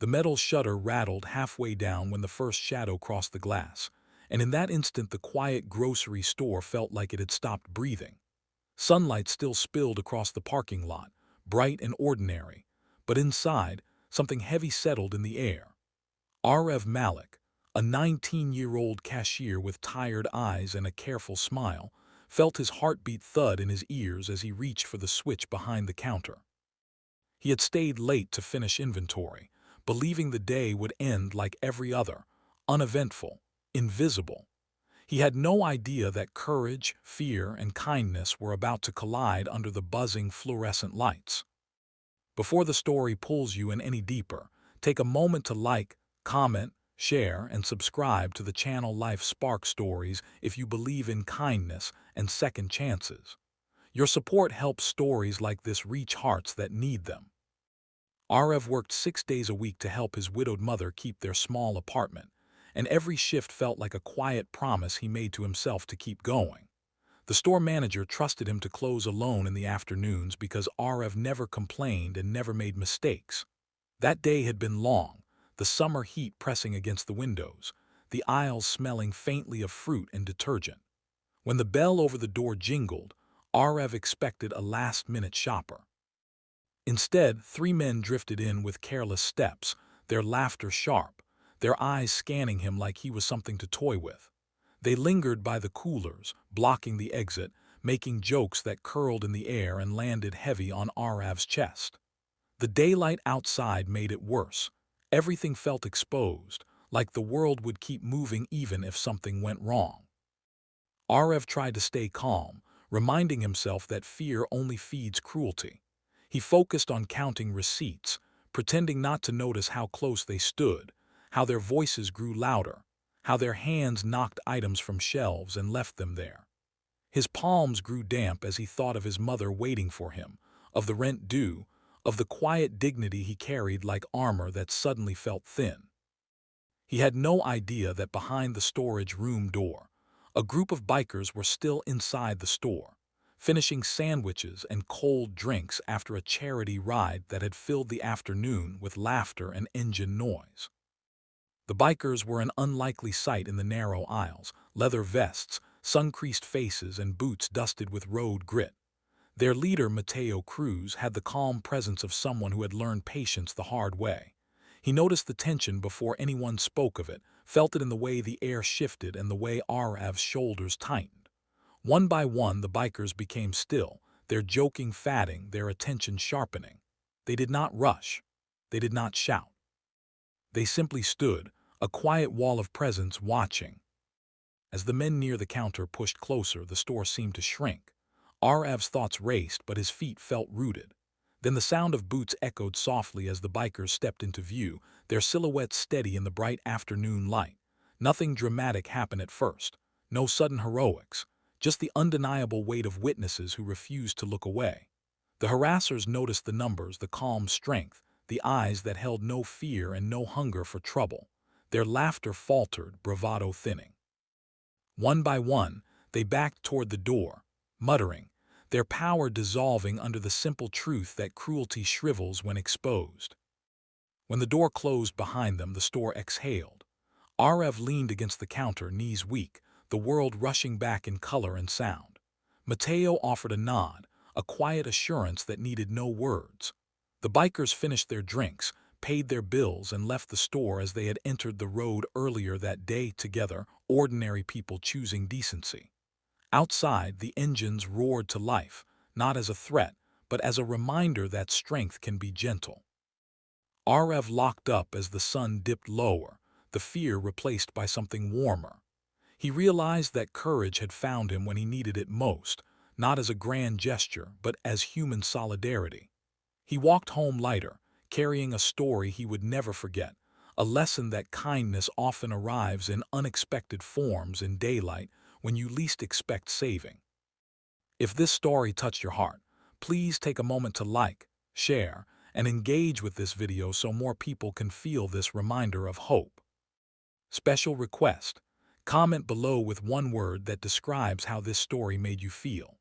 The metal shutter rattled halfway down when the first shadow crossed the glass, and in that instant the quiet grocery store felt like it had stopped breathing. Sunlight still spilled across the parking lot, bright and ordinary, but inside, something heavy settled in the air. Arev Malik, a 19-year-old cashier with tired eyes and a careful smile, felt his heartbeat thud in his ears as he reached for the switch behind the counter. He had stayed late to finish inventory, believing the day would end like every other, uneventful, invisible. He had no idea that courage, fear, and kindness were about to collide under the buzzing fluorescent lights. Before the story pulls you in any deeper, take a moment to like, comment, share, and subscribe to the channel Life Spark Stories if you believe in kindness and second chances. Your support helps stories like this reach hearts that need them. Arev worked 6 days a week to help his widowed mother keep their small apartment, and every shift felt like a quiet promise he made to himself to keep going. The store manager trusted him to close alone in the afternoons because Arev never complained and never made mistakes. That day had been long, the summer heat pressing against the windows, the aisles smelling faintly of fruit and detergent. When the bell over the door jingled, Arev expected a last-minute shopper. Instead, three men drifted in with careless steps, their laughter sharp, their eyes scanning him like he was something to toy with. They lingered by the coolers, blocking the exit, making jokes that curled in the air and landed heavy on Arev's chest. The daylight outside made it worse. Everything felt exposed, like the world would keep moving even if something went wrong. Arev tried to stay calm, reminding himself that fear only feeds cruelty. He focused on counting receipts, pretending not to notice how close they stood, how their voices grew louder, how their hands knocked items from shelves and left them there. His palms grew damp as he thought of his mother waiting for him, of the rent due, of the quiet dignity he carried like armor that suddenly felt thin. He had no idea that behind the storage room door, a group of bikers were still inside the store, finishing sandwiches and cold drinks after a charity ride that had filled the afternoon with laughter and engine noise. The bikers were an unlikely sight in the narrow aisles, leather vests, sun-creased faces, and boots dusted with road grit. Their leader, Mateo Cruz, had the calm presence of someone who had learned patience the hard way. He noticed the tension before anyone spoke of it, felt it in the way the air shifted and the way Arev's shoulders tightened. One by one, the bikers became still, their joking fatting, their attention sharpening. They did not rush. They did not shout. They simply stood, a quiet wall of presence, watching. As the men near the counter pushed closer, the store seemed to shrink. Arev's thoughts raced, but his feet felt rooted. Then the sound of boots echoed softly as the bikers stepped into view, their silhouettes steady in the bright afternoon light. Nothing dramatic happened at first. No sudden heroics. Just the undeniable weight of witnesses who refused to look away. The harassers noticed the numbers, the calm strength, the eyes that held no fear and no hunger for trouble. Their laughter faltered, bravado thinning. One by one, they backed toward the door, muttering, their power dissolving under the simple truth that cruelty shrivels when exposed. When the door closed behind them, the store exhaled. Arev leaned against the counter, knees weak, the world rushing back in color and sound. Mateo offered a nod, a quiet assurance that needed no words. The bikers finished their drinks, paid their bills, and left the store as they had entered the road earlier that day together, ordinary people choosing decency. Outside, the engines roared to life, not as a threat, but as a reminder that strength can be gentle. Arev locked up as the sun dipped lower, the fear replaced by something warmer. He realized that courage had found him when he needed it most, not as a grand gesture, but as human solidarity. He walked home lighter, carrying a story he would never forget, a lesson that kindness often arrives in unexpected forms in daylight when you least expect saving. If this story touched your heart, please take a moment to like, share, and engage with this video so more people can feel this reminder of hope. Special request: comment below with one word that describes how this story made you feel.